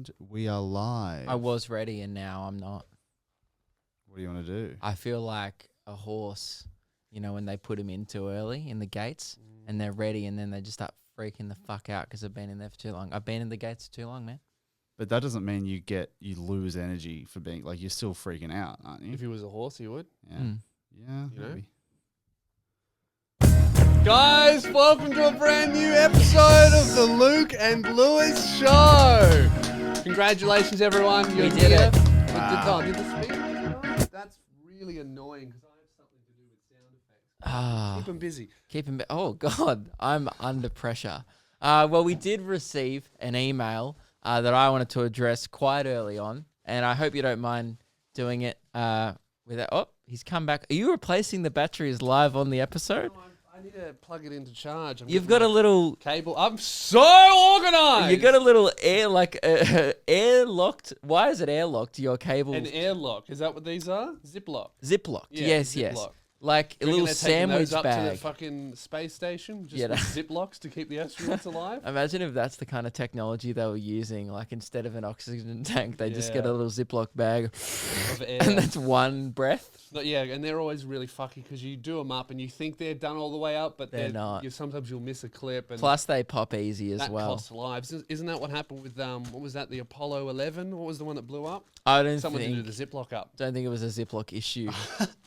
And we are live. I was ready and now I'm not. What do you want to do? I feel like a horse, you know, when they put him in too early in the gates and they're ready and then they just start freaking the fuck out because they've been in there for too long. I've been in the gates for too long, man. But that doesn't mean you lose energy for being, like, you're still freaking out, aren't you? If he was a horse, he would. Yeah. Mm. Yeah, You know? maybe. Guys, welcome to a brand new episode of the Luke and Lewis Show. Congratulations, everyone. You're We did here. it. Wow. Did the speaker? That's really annoying because I have something to do with sound effects. Ah, Keep them busy. keep him. Oh God, I'm under pressure. Well, we did receive an email that I wanted to address quite early on, and I hope you don't mind doing it without. Oh, he's come back. Are you replacing the batteries live on the episode? No, I need to plug it into charge. You've got a little. cable. I'm so organized. You got a little air locked. Why is it air locked? Your cable An airlock. Is that what these are? Ziplock. ziplocked. Yeah, Yes. Ziploc. Like a You reckon little they're taking sandwich those up to the bag. fucking space station, just Yeah, with no. Ziplocs to keep the astronauts alive. Imagine if that's the kind of technology they were using. Like instead of an oxygen tank, they just get a Yeah. little Ziploc bag, Of air. and that's one breath. But yeah, and they're always really fucky because you do them up and you think they're done all the way up, but They're not. Sometimes you'll miss a clip, and Plus, they pop easy as that well. costs lives. Isn't that what happened with what was that? The Apollo 11? What was the one that blew up? I don't Someone think. didn't do the Ziploc up. Don't think it was a Ziploc issue.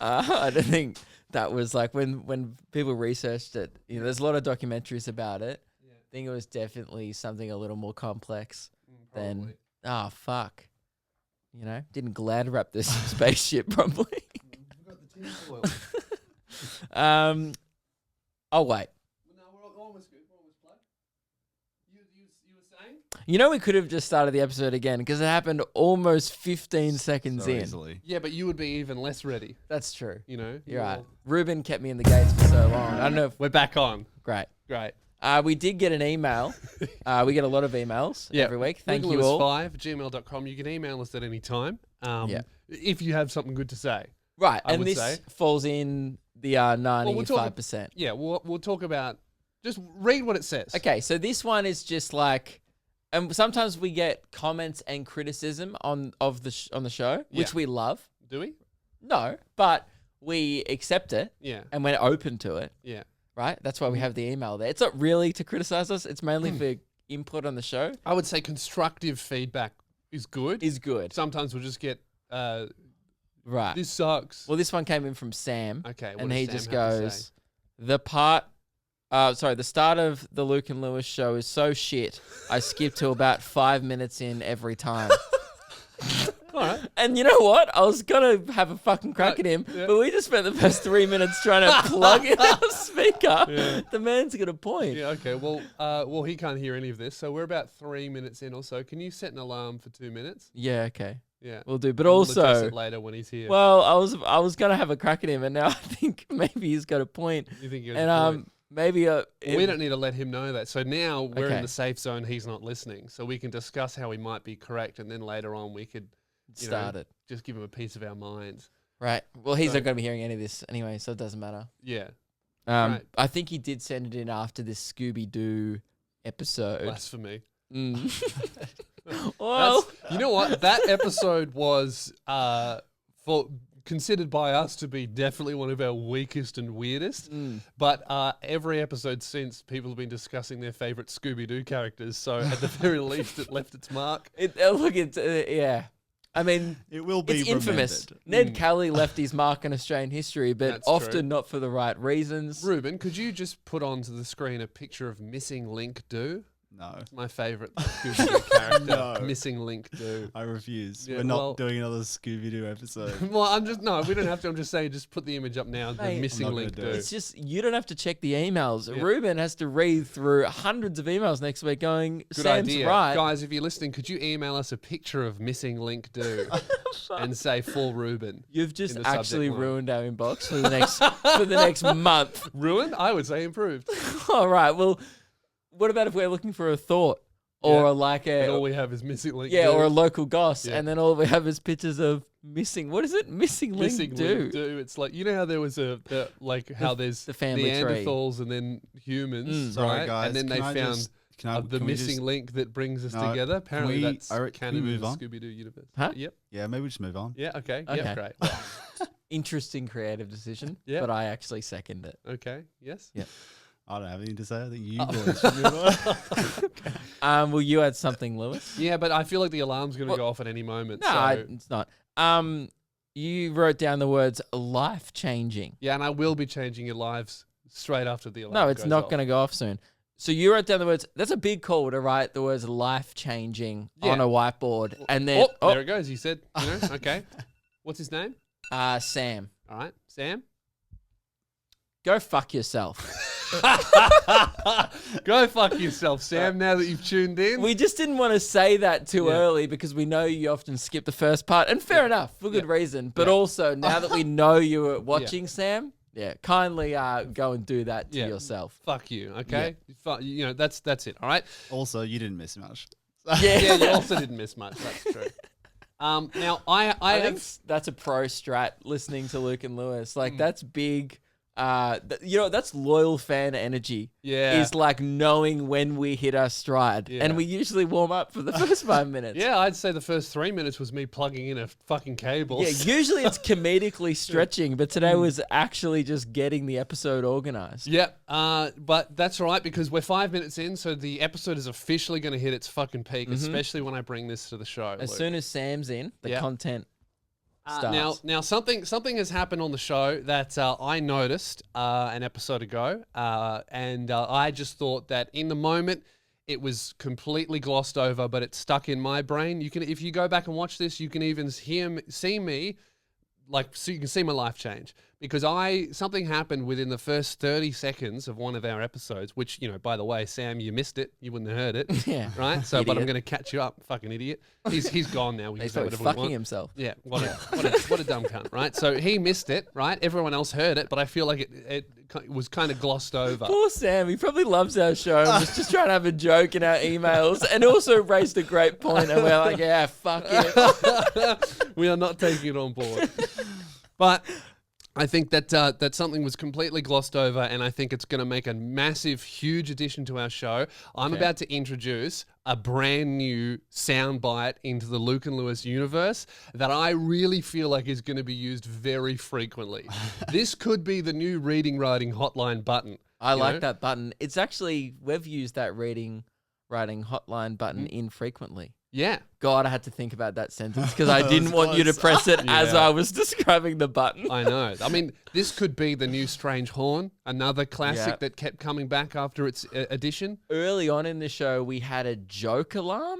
I don't think that was like when people researched it. You know, there's a lot of documentaries about it. Yeah. I think it was definitely something a little more complex than. Probably. Oh fuck! You know, didn't glad wrap this spaceship properly. Forgot the tinfoil. Oh wait. No, we're almost good. We're almost plugged. You were saying? You know, we could have just started the episode again because it happened almost 15 seconds So in. easily. Yeah, but you would be even less ready. That's true. You know. You're right. Reuben kept me in the gates for so long. I don't know if We're back on. great. Great. We did get an email. We get a lot of emails Yeah. every week. Thank you all. 5@gmail.com. You can email us at any time. Yeah. If you have something good to say. Right, I and would this say. falls in the 95%. Yeah, we'll talk about. Just read what it says. Okay, so this one is just like, and sometimes we get comments and criticism on the show, which Yeah. we love. Do we? No, but we accept it Yeah. and we're open to it. Yeah. Right, that's why we have the email there. It's not really to criticize us; it's mainly for input on the show. I would say constructive feedback is good. Is good, Sometimes we'll just get right? this sucks. Well, this one came in from Sam. Okay. What and does he Sam just have to goes, say? the start of the Luke and Lewis show is so shit. I skip to about 5 minutes in every time. All right. And you know what? I was going to have a fucking crack at him, but we just spent the first 3 minutes trying to plug in our speaker. Yeah. The man's got a point. Yeah. Okay. Well, he can't hear any of this, so we're about 3 minutes in or so. Can you set an alarm for 2 minutes? Yeah, okay. Yeah. We'll do. But We'll address also, it later when he's here. well, I was going to have a crack at him, and now I think maybe he's got a point. You think you're And maybe we don't need to let him know that. So now we're Okay. in the safe zone. He's not listening, so we can discuss how he might be correct, and then later on we could you know, start it. just give him a piece of our minds. Right. Well, he's So- not going to be hearing any of this anyway, so it doesn't matter. Yeah. Right. I think he did send it in after this Scooby-Doo episode. Blasphemy. Mm. Well, You know what? That episode was considered by us to be definitely one of our weakest and weirdest. But every episode since, people have been discussing their favorite Scooby-Doo characters. So at the very least, it left its mark. yeah. I mean, It will be it's infamous. remembered. Ned Kelly left his mark on Australian history, but That's often true. not for the right reasons. Reuben, could you just put onto the screen a picture of Missing Link Do? No, My favorite Scooby-Doo character. No. Missing Link Do. I refuse. Yeah, We're not well- doing another Scooby-Doo episode. Well, we don't have to. I'm just saying, just put the image up now. The Mate, Missing I'm not Link gonna Do. do It's just, you don't have to check the emails. Yeah. Reuben has to read through hundreds of emails next week going, Good Sam's idea. right. Guys, if you're listening, could you email us a picture of Missing Link Do and say for Reuben? You've just in the subject actually line. ruined our inbox for the next month. Ruined? I would say improved. All right. Well, what about if we're looking for a thought or Yeah. like And all a we have is Missing Link yeah, Do. or a local goss, Yeah. and then all we have is pictures of missing. What is it? Missing link Missing do. Link Do. It's like, you know how there was how there's the family tree. Neanderthals and then humans, Sorry, right? guys. And then they can I found just of the missing link that brings us together. Apparently, that's canon in the Scooby-Doo universe. Huh? Yep. Yeah, maybe we just move on. Yeah. Okay. Okay. Yeah. Great. Interesting creative decision, Yeah. but I actually second it. Okay. Yes. Yeah. I don't have anything to say. I think you boys should move on. Well, you had something, Lewis? Yeah, but I feel like the alarm's going to go off at any moment. No, so. it's not. You wrote down the words life-changing. Yeah, and I will be changing your lives straight after the alarm. No, it's not going to go off soon. So you wrote down the words. That's a big call to write the words life-changing on a whiteboard. And then... there it goes. You said, okay. What's his name? Sam. All right. Sam? Go fuck yourself. Go fuck yourself, Sam, now that you've tuned in. We just didn't want to say that too early because we know you often skip the first part. And fair enough, for good reason. But also, now that we know you were watching, Sam, kindly go and do that to yourself. Fuck you, okay? That's it, all right? Also, you didn't miss much. Yeah, you also didn't miss much. That's true. Now, I think that's a pro strat, listening to Luke and Lewis. Like, that's big... that's loyal fan energy. Yeah. Is like knowing when we hit our stride. Yeah. And we usually warm up for the first 5 minutes. Yeah, I'd say the first 3 minutes was me plugging in a fucking cable. Yeah, usually it's comedically stretching, but today was actually just getting the episode organized. Yeah, but that's all right because we're 5 minutes in, so the episode is officially going to hit its fucking peak, especially when I bring this to the show. As soon as Sam's in, the content starts. Now something has happened on the show that I noticed an episode ago, and I just thought that in the moment it was completely glossed over, but it stuck in my brain. You can, if you go back and watch this, you can even see me, so you can see my life change. Because something happened within the first 30 seconds of one of our episodes, which, by the way, Sam, you missed it. You wouldn't have heard it. Yeah. Right? So, but I'm going to catch you up, fucking idiot. He's gone now. He's fucking himself. Yeah. What a dumb cunt, right? So he missed it, right? Everyone else heard it, but I feel like it was kind of glossed over. Poor Sam. He probably loves our show and was just trying to have a joke in our emails and also raised a great point, and we're like, yeah, fuck it. We are not taking it on board. But I think that something was completely glossed over, and I think it's going to make a massive, huge addition to our show. I'm about to introduce a brand new soundbite into the Luke and Lewis universe that I really feel like is going to be used very frequently. This could be the new reading writing hotline button. I like that button. It's actually, we've used that reading writing hotline button infrequently. Yeah. God, I had to think about that sentence because I didn't want you to press it as I was describing the button. I know. I mean, this could be the new Strange Horn, another classic that kept coming back after its edition. Early on in the show, we had a joke alarm.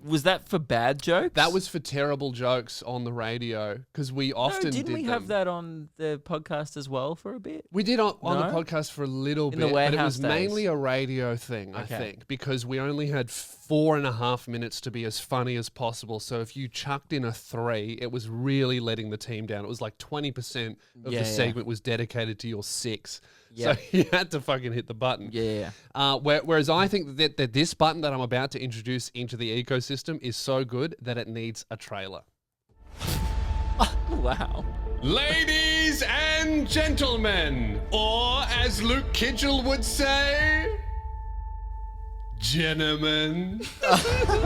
Was that for bad jokes? That was for terrible jokes on the radio because we often did. Didn't we have that on the podcast as well for a bit? We did on the podcast for a little bit, but it was mainly a radio thing, I think, because we only had 4.5 minutes to be as funny as possible. So if you chucked in a 3, it was really letting the team down. It was like 20% of the segment was dedicated to your 6. Yep. So you had to fucking hit the button. Yeah. Whereas I think that this button that I'm about to introduce into the ecosystem is so good that it needs a trailer. Wow. Ladies and gentlemen, or as Luke Kidgel would say, gentlemen,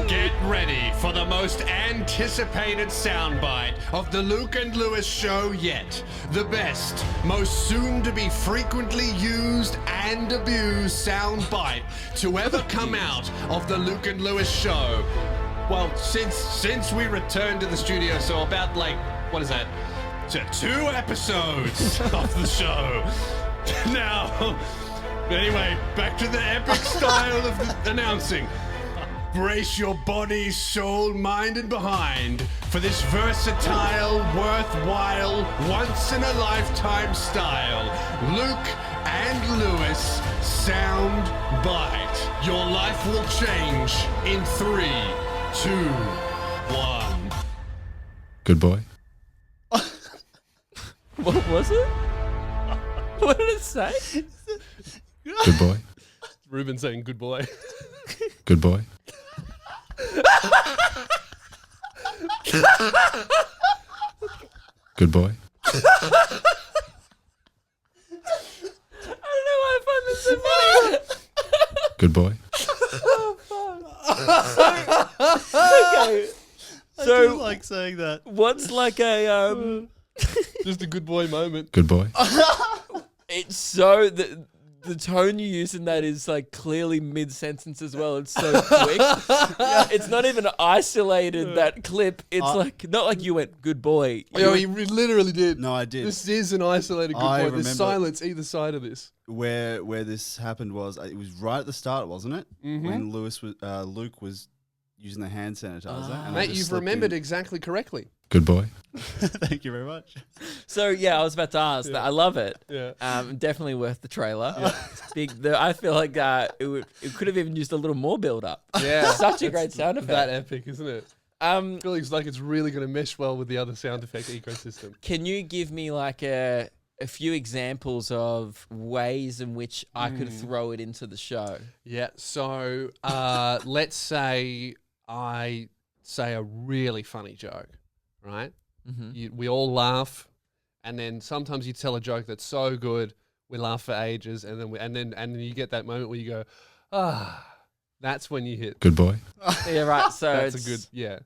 get ready for the most anticipated soundbite of the Luke and Lewis show yet. The best, most soon-to-be frequently used and abused soundbite to ever come out of the Luke and Lewis show. Well, since we returned to the studio, so about what is that? So 2 episodes of the show. Now... Anyway, back to the epic style of the announcing. Brace your body, soul, mind, and behind for this versatile, worthwhile, once-in-a-lifetime style. Luke and Lewis Sound Bite. Your life will change in 3, 2, 1. Good boy. What was it? What did it say? Good boy. Reuben saying good boy. Good boy. Good boy. I don't know why I find this so funny. Good boy. Okay. I So do like saying that. what's like a Just a good boy moment. Good boy. it's so the tone you use in that is like clearly mid sentence as well. It's so quick. It's not even isolated that clip. It's like not like you went good boy. Yo, he literally did. No, I did. This is an isolated good I boy. There's remember- silence either side of this. Where this happened was it was right at the start, wasn't it? When Luke was using the hand sanitizer. and I Mate, just you've slipped remembered in. exactly correctly. Good boy. Thank you very much. So yeah, I was about to ask that. I love it. Yeah. Definitely worth the trailer. I feel like it could have even used a little more build up. Yeah. Such a great sound effect. That epic, isn't it? It feels like it's really going to mesh well with the other sound effect ecosystem. Can you give me like a few examples of ways in which I could throw it into the show? Yeah. So let's say I say a really funny joke, right? We all laugh, and then sometimes you tell a joke that's so good we laugh for ages, and then you get that moment where you go, that's when you hit. Good boy. Yeah, right. So That's it's a good, yeah.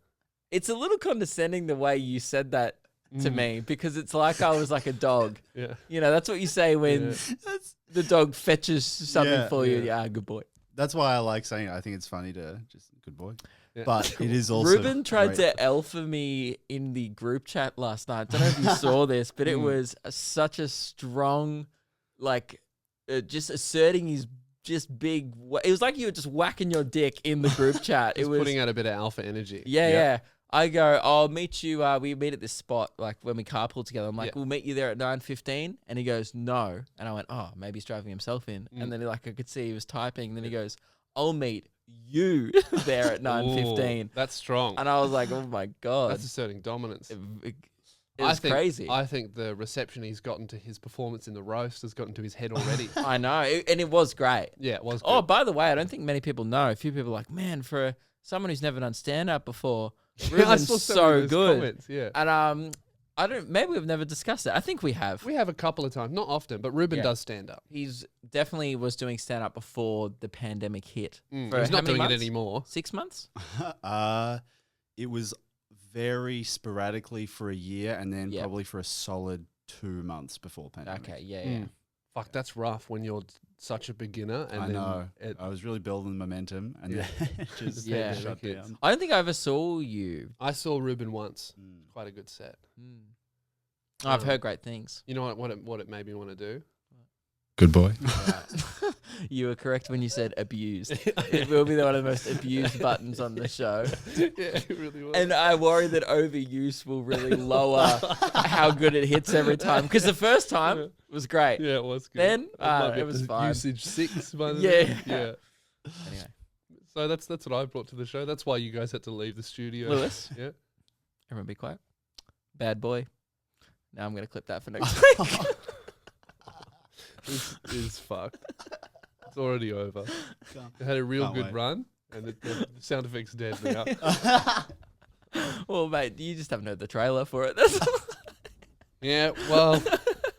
It's a little condescending the way you said that to me, because it's like I was like a dog. Yeah. You know, that's what you say when the dog fetches something for you. Yeah, good boy. That's why I like saying it. I think it's funny to just good boy. Yeah. But it is also Reuben tried great. to alpha me in the group chat last night. Don't know if you saw this, but it was such a strong, like, just asserting his just big. It was like you were just whacking your dick in the group chat. It was putting out a bit of alpha energy. yeah. I go, I'll meet you. We meet at this spot, like when we carpool together. I'm like, we'll meet you there at 9:15. And he goes, no. And I went, oh, maybe he's driving himself in. And then I could see he was typing. And then he goes, I'll meet you there at 9:15. That's strong. And I was like, oh my God. That's asserting dominance. It was crazy. I think the reception he's gotten to his performance in the roast has gotten to his head already. I know. And it was great. Yeah, it was good. Oh, by the way, I don't think many people know. A few people are like, man, for someone who's never done stand-up before, Reuben's saw some of so those good. comments, yeah. And maybe we've never discussed it. I think we have. We have a couple of times, not often, but Reuben does stand up. He's definitely was doing stand-up before the pandemic hit. For He's how not many doing months? it anymore. 6 months? It was very sporadically for a year, and then probably for a solid 2 months before pandemic. Okay, yeah. Fuck, that's rough when you're such a beginner. And I then know. I was really building momentum, and then it just Yeah. shut Hits. down. I don't think I ever saw you. I saw Reuben once. Quite a good set. I've heard great things. You know what it made me want to do? Good boy. You were correct when you said abused. It will be one of the most abused buttons on the show. Yeah, it really was. And I worry that overuse will really lower how good it hits every time. Because the first time was great. Yeah, it was good. Then, I might it get was the fine. Usage 6 by the Yeah. Yeah. Anyway, So that's what I brought to the show. That's why you guys had to leave the studio. Lewis, Yeah. everyone be quiet. Bad boy. Now I'm going to clip that for next week. This is fucked. It's already over. It had a real Can't good wait. run, and the sound effect's dead now. Well, mate, you just haven't heard the trailer for it. That's all. Yeah, well,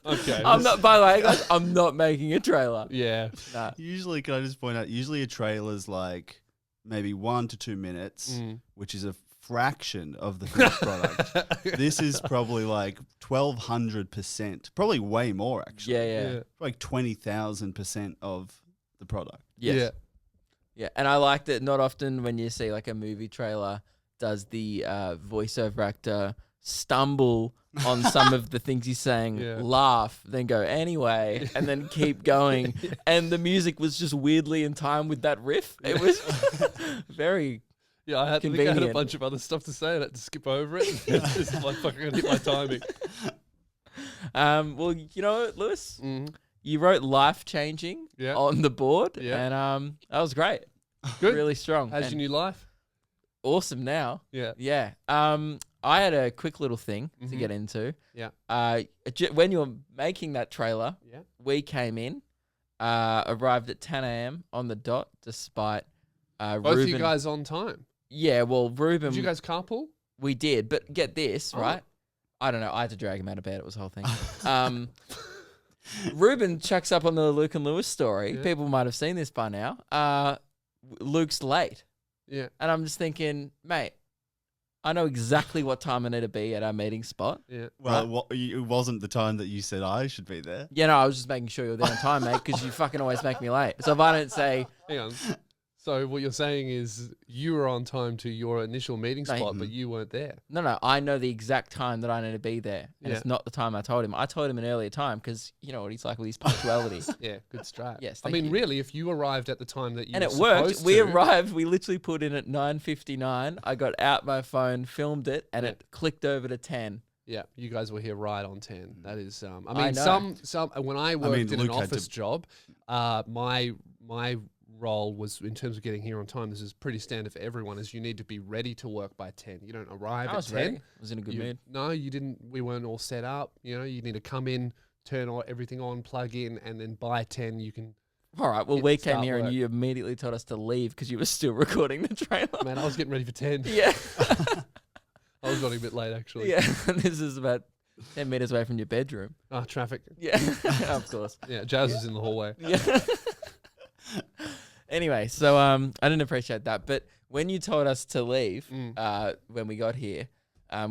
okay. I'm not, by the way, guys, I'm not making a trailer. Yeah. Nah. Usually, can I just point out, usually a trailer's like maybe 1 to 2 minutes, which is a fraction of the finished product. This is probably like 1,200%, probably way more actually. Yeah. Like 20,000% of the product. Yes. Yeah, and I like that not often when you see like a movie trailer does the voiceover actor stumble on some of the things he's saying, laugh, then go anyway, and then keep going. And the music was just weirdly in time with that riff. It was very Yeah, I think I had a convenient. bunch of other stuff to say. I had to skip over it. It's just like fucking hit my timing. Well, you know what, Lewis? You wrote life changing on the board, and that was great. Good. Really strong. How's and your new life? awesome now. Yeah. I had a quick little thing to get into. Yeah. When you were making that trailer, Yeah. we came in, arrived at 10 a.m. on the dot, despite Both Reuben. of you guys on time. Yeah, well, Reuben. Did you guys carpool? We did, but get this, Oh. right? I don't know. I had to drag him out of bed. It was the whole thing. Reuben chucks up on the Luke and Lewis story. Yeah. People might have seen this by now. Luke's late. Yeah. And I'm just thinking, mate, I know exactly what time I need to be at our meeting spot. Yeah. Well, it wasn't the time that you said I should be there. Yeah, no, I was just making sure you're there on time, mate, because you fucking always make me late. So if I don't say, Hang on. So what you're saying is you were on time to your initial meeting No, spot, but you weren't there. no, I know the exact time that I need to be there. And Yeah. it's not the time I told him. I told him an earlier time because you know what he's like with his punctuality. Yeah, good strat. Yes, I thank mean, you. really, if you arrived at the time that you And were it worked. supposed We to- arrived. We literally put in at 9:59. I got out my phone, filmed it, and it clicked over to 10. Yeah, you guys were here right on 10. That is, I I mean, know. some when I worked in an Luke had office to- job, my role was in terms of getting here on time. This is pretty standard for everyone. Is you need to be ready to work by 10. You don't arrive I at was 10. ready. I was in a good mood. No, you didn't. We weren't all set up. You know, you need to come in, turn everything on, plug in, and then by 10 you can. All right. Well, Hit we start came here work. and you immediately told us to leave because you were still recording the trailer. Man, I was getting ready for 10. Yeah. I was running a bit late actually. Yeah. And this is about 10 meters away from your bedroom. Traffic. Yeah. Of course. Yeah, Jazz was in the hallway. Yeah. Anyway, so I didn't appreciate that, but when you told us to leave, when we got here,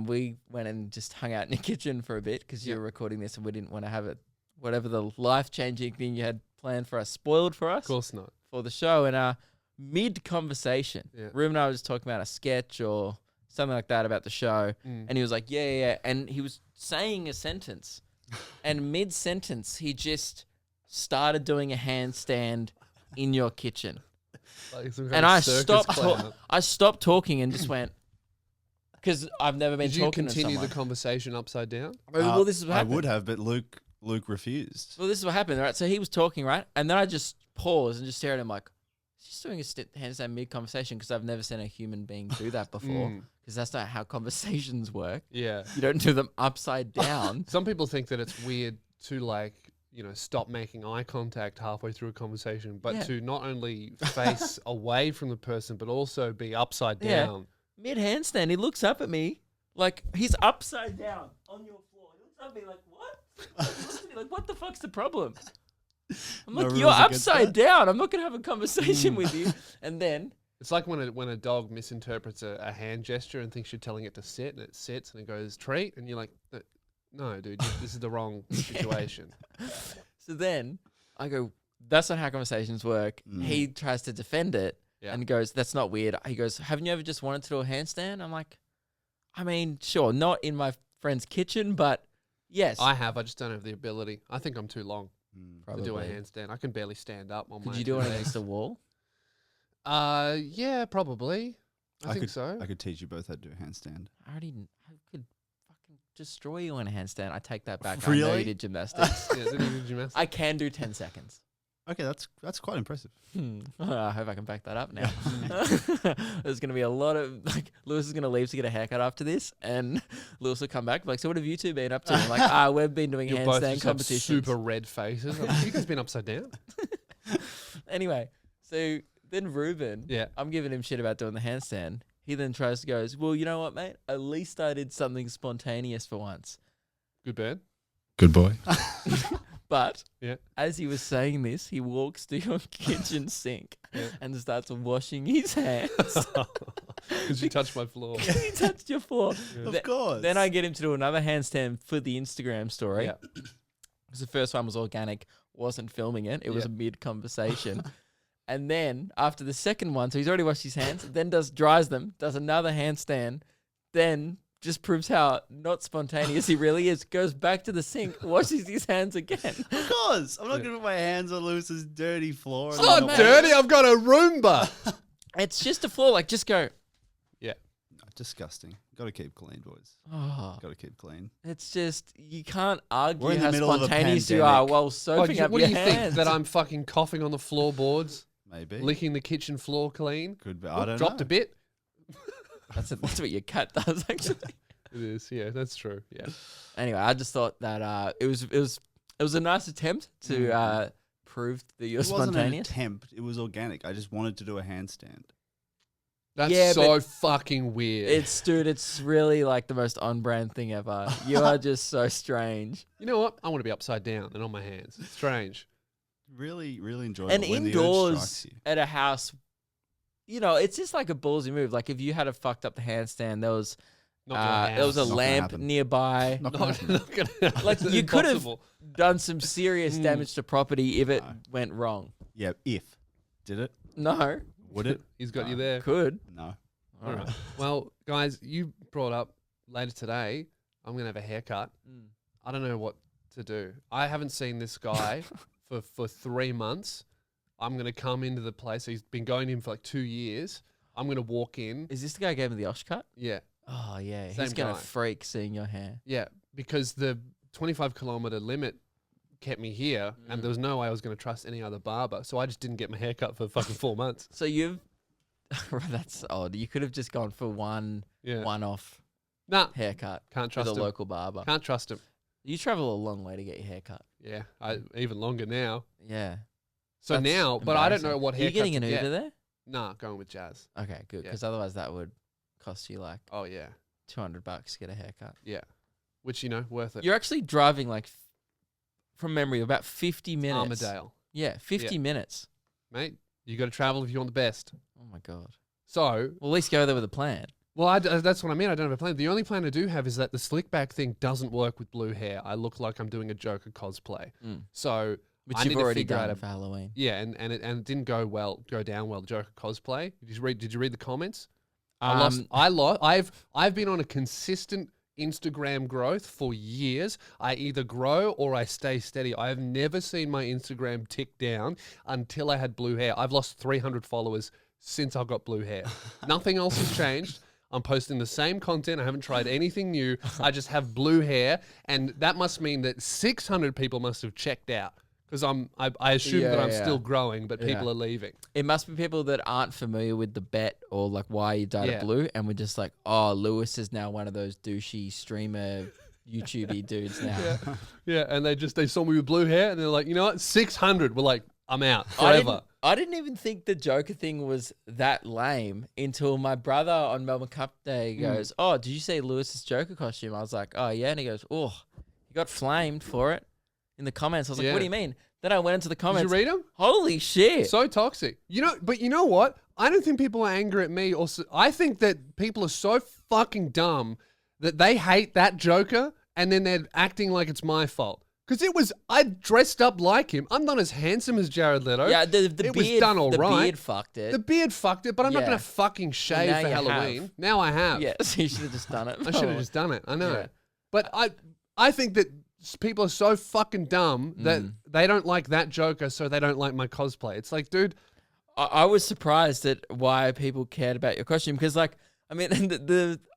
we went and just hung out in the kitchen for a bit because you were recording this and we didn't want to have it, whatever the life-changing thing you had planned for us, spoiled for us Of course not. for the show. And mid-conversation, Reuben and I was talking about a sketch or something like that about the show, and he was like, yeah, and he was saying a sentence, and mid-sentence, he just started doing a handstand in your kitchen. Like some kind And of I circus clown. stopped talking and just went, because I've never been Did you talking to continue someone. the conversation upside down? Well, this is what I happened. would have, but Luke refused. Well, this is what happened, right? So he was talking, right? And then I just paused and just stared at him like, he's just doing a handstand mid-conversation because I've never seen a human being do that before. Because that's not how conversations work. Yeah. You don't do them upside down. Some people think that it's weird to like, you know, stop making eye contact halfway through a conversation, but to not only face away from the person, but also be upside down. Mid-handstand, he looks up at me like he's upside down on your floor. He looks up at me like, what? He looks at me like, what the fuck's the problem? I'm No like, you're rules against upside that? down. I'm not going to have a conversation with you. And then, It's like when a dog misinterprets a hand gesture and thinks you're telling it to sit, and it sits and it goes treat, and you're like, no, dude, this is the wrong situation. so then I go, that's not how conversations work. He tries to defend it and goes, that's not weird. He goes, haven't you ever just wanted to do a handstand? I'm like, I mean, sure, not in my friend's kitchen, but yes. I just don't have the ability. I think I'm too long Probably. to do a handstand. I can barely stand up on my Could you do it two legs. against the wall? Yeah, probably. I think so. I could teach you both how to do a handstand. I could fucking destroy you on a handstand. I take that back. I know Really? you did gymnastics. Yeah, didn't you do gymnastics? I can do 10 seconds. Okay, that's quite impressive. I hope I can back that up now. There's going to be a lot of, like, Lewis is going to leave to get a haircut after this, and Lewis will come back, like, so what have you two been up to? I'm like, we've been doing You both handstand just have competitions. super red faces. I'm like, you guys been upside down? Anyway, so then Reuben, Yeah. I'm giving him shit about doing the handstand. He then tries to go, well, you know what, mate? At least I did something spontaneous for once. Good bird. Good boy. But Yeah. as he was saying this, he walks to your kitchen sink and starts washing his hands. Because you touched my floor. He touched your floor. Of course. Then I get him to do another handstand for the Instagram story. Yeah. Because the first one was organic, wasn't filming it. It was a mid-conversation. And then after the second one, so he's already washed his hands, then dries them, does another handstand, then just proves how not spontaneous he really is, goes back to the sink, washes his hands again. Of course. I'm not going to put my hands on Lewis's dirty floor. It's not dirty. I've got a Roomba. It's just a floor, like just go, Yeah. Disgusting. Got to keep clean, boys. oh. Got to keep clean. It's just, you can't We're argue in the how middle of a spontaneous you are pandemic. while soaping up What your do you hands. think? That I'm fucking coughing on the floorboards, Maybe. licking the kitchen floor clean? Could be. I don't Dropped know. a bit. That's what your cat does, actually. It is. Yeah, that's true. Yeah. Anyway, I just thought that it was a nice attempt to prove that you're It wasn't an spontaneous. attempt. It was organic. I just wanted to do a handstand. That's Yeah, so fucking weird. It's really like the most on-brand thing ever. You are just so strange. You know what? I want to be upside down and on my hands. Strange. Really, really enjoyable. And when the urge indoors strikes you. at a house, it's just like a ballsy move. Like if you had a fucked up the handstand, there was a Not gonna lamp happen. nearby. Not gonna happen. Like you could have done some serious damage to property if it went wrong. Yeah, if. Did it? No, Would it? He's got you there. could. No. All right. Well, guys, you brought up later today, I'm going to have a haircut. I don't know what to do. I haven't seen this guy for 3 months. I'm going to come into the place. He's been going in for like 2 years. I'm going to walk in. Is this the guy who gave me the Osh cut? Yeah. Oh yeah, Same he's gonna guy. freak seeing your hair. Yeah. Because the 25-kilometer limit kept me here, and there was no way I was going to trust any other barber. So I just didn't get my haircut for fucking 4 months. So you've that's odd. You could have just gone for Yeah. one-off Nah. haircut Can't with trust a him. local barber. Can't trust him. You travel a long way to get your hair cut. Yeah. Even longer now. Yeah. So That's now, but I don't know embarrassing. what Are haircut you getting an to Uber get. there? Nah, going with Jazz. Okay, good. Yeah. Because otherwise that would cost you like Oh, yeah. $200 to get a haircut. Yeah. Which, worth it. You're actually driving like, from memory, about 50 minutes. Armadale. Yeah, 50 minutes. Mate, you got to travel if you want the best. Oh my God. So, Well, at least go there with a plan. well, that's what I mean. I don't have a plan. The only plan I do have is that the slick back thing doesn't work with blue hair. I look like I'm doing a Joker cosplay. So, Which I you've need to already figure out done for Halloween. yeah, and it didn't go down well. The Joker cosplay. Did you read the comments? I've been on a consistent Instagram growth for years. I either grow or I stay steady. I have never seen my Instagram tick down until I had blue hair. I've lost 300 followers since I got blue hair. Nothing else has changed. I'm posting the same content. I haven't tried anything new. I just have blue hair, and that must mean that 600 people must have checked out because I assume that I'm still growing, but people are leaving. It must be people that aren't familiar with the bet or like why you dyed it blue, and we're just like, oh, Lewis is now one of those douchey streamer YouTubey dudes now. Yeah, and they saw me with blue hair, and they're like, you know what, 600. We're like, I'm out forever. I didn't even think the Joker thing was that lame until my brother on Melbourne Cup Day goes, oh, did you see Lewis's Joker costume? I was like, oh yeah, and he goes, oh, he got flamed for it in the comments. I was like, what do you mean? Then I went into the comments. Did you read them? Holy shit. So toxic. But you know what? I don't think people are angry at me. I think that people are so fucking dumb that they hate that Joker and then they're acting like it's my fault. Because I dressed up like him. I'm not as handsome as Jared Leto. Yeah, the it beard, was done all right. The beard fucked it. The beard fucked it, but I'm not going to fucking shave now for you Halloween. have. Now I have. Yeah, so you should have just done it. I should have just done it. I know. Yeah. But I think that people are so fucking dumb that they don't like that Joker, so they don't like my cosplay. It's like, dude. I was surprised at why people cared about your costume because, like, I mean,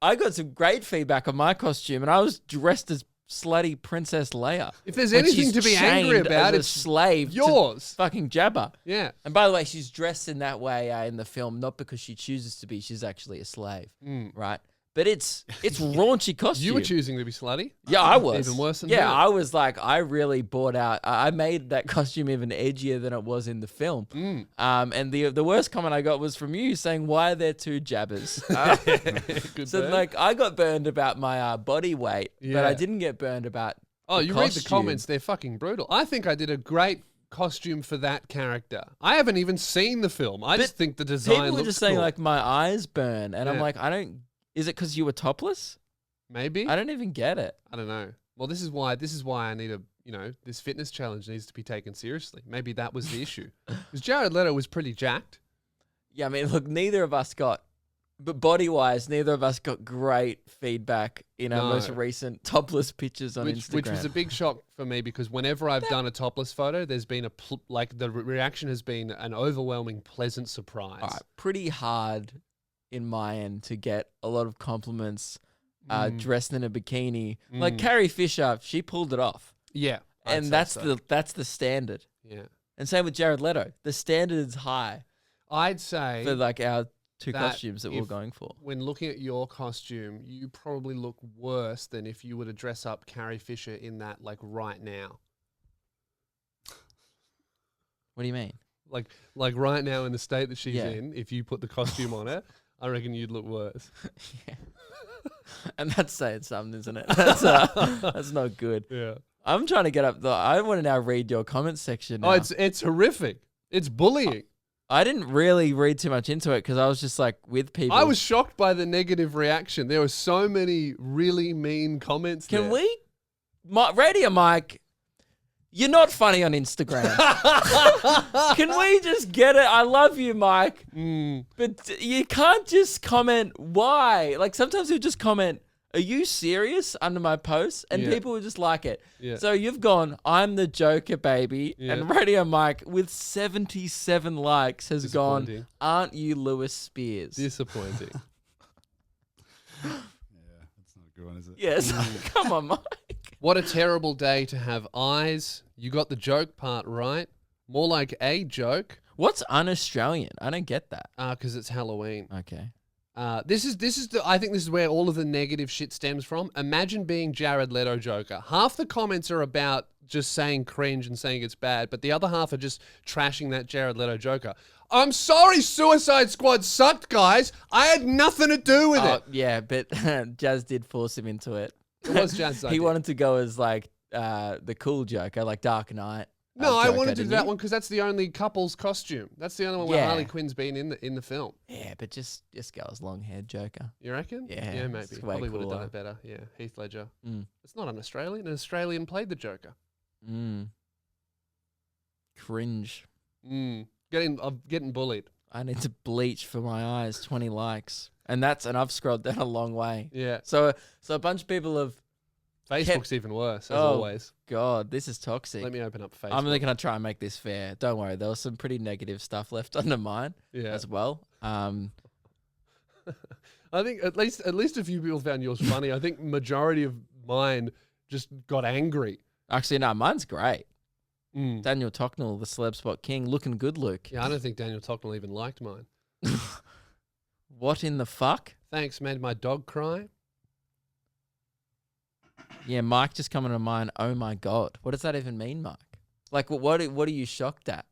I got some great feedback on my costume, and I was dressed as slutty Princess Leia. If there's when anything she's to be angry chained about, as a it's slave yours. to fucking Jabba. Yeah. And by the way, she's dressed in that way in the film, not because she chooses to be. She's actually a slave, right? But it's raunchy costume. You were choosing to be slutty? Yeah, I was. Even worse than yeah, her. I was like, I really bought out. I made that costume even edgier than it was in the film. And the worst comment I got was from you saying, why are there two Jabbas? Good So burn. like, I got burned about my body weight, but I didn't get burned about Oh, the you read the costume. comments. They're fucking brutal. I think I did a great costume for that character. I haven't even seen the film. I just think the design People were looks just saying cool. like, my eyes burn. And I'm Yeah. like, is it because you were topless? Maybe. I don't even get it. I don't know. Well, this is why I need this fitness challenge needs to be taken seriously. Maybe that was the issue. Because Jared Leto was pretty jacked. Yeah, I mean, look, neither of us got, but body-wise, neither of us got great feedback in our most recent topless pictures on Instagram. Which was a big shock for me because whenever I've done a topless photo, there's been the reaction has been an overwhelming, pleasant surprise. All right, pretty hard in my end to get a lot of compliments dressed in a bikini. Like Carrie Fisher, she pulled it off. Yeah. And that's the standard. Yeah. And same with Jared Leto. The standard is high I'd say for like our two that costumes that we're if- going for. when looking at your costume, you probably look worse than if you were to dress up Carrie Fisher in that like right now. What do you mean? Like right now in the state that she's Yeah. in, if you put the costume on her, I reckon you'd look worse. Yeah. And that's saying something, isn't it? That's not good. Yeah. I'm trying to get up. I want to now read your comment section. Now. Oh, it's horrific. It's bullying. I didn't really read too much into it because I was just like with people. I was shocked by the negative reaction. There were so many really mean comments. Can we, Radio Mike? You're not funny on Instagram. Can we just get it? I love you, Mike. But you can't just comment why. Like sometimes you'll just comment, "Are you serious?" under my posts, and people will just like it. Yeah. So you've gone, "I'm the Joker, baby," and Radio Mike with 77 likes has gone, "Aren't you Lewis Spears?" Disappointing. Yeah, that's not a good one, is it? Yes. Come on, Mike. What a terrible day to have eyes. You got the joke part right. More like a joke. What's un-Australian? I don't get that. Because it's Halloween. Okay. I think this is where all of the negative shit stems from. Imagine being Jared Leto Joker. Half the comments are about just saying cringe and saying it's bad, but the other half are just trashing that Jared Leto Joker. I'm sorry Suicide Squad sucked, guys. I had nothing to do with it. Yeah, but Jazz did force him into it. It was Jazz's idea. He wanted to go as like the cool Joker, like Dark Knight. No, I Joker, wanted to do that you? one because that's the only couple's costume. That's the only one where Harley Quinn's been in the film. Yeah, but just go as long-haired Joker. You reckon? Yeah, maybe. Probably would have done it better. Yeah, Heath Ledger. It's not an Australian. An Australian played the Joker. Cringe. I'm getting bullied. I need to bleach for my eyes. 20 likes, and I've scrolled down a long way. Yeah. So a bunch of people have. Facebook's even worse, as always. God, this is toxic. Let me open up Facebook. I'm going to try and make this fair. Don't worry. There was some pretty negative stuff left under mine as well. I think at least a few people found yours funny. I think majority of mine just got angry. Actually, no, mine's great. Daniel Tocknell, the celeb spot king, looking good, Luke. Yeah, I don't think Daniel Tocknell even liked mine. What in the fuck? Thanks, made my dog cry. Yeah, Mike just coming to mind. Oh my God. What does that even mean, Mike? Like, what are you shocked at?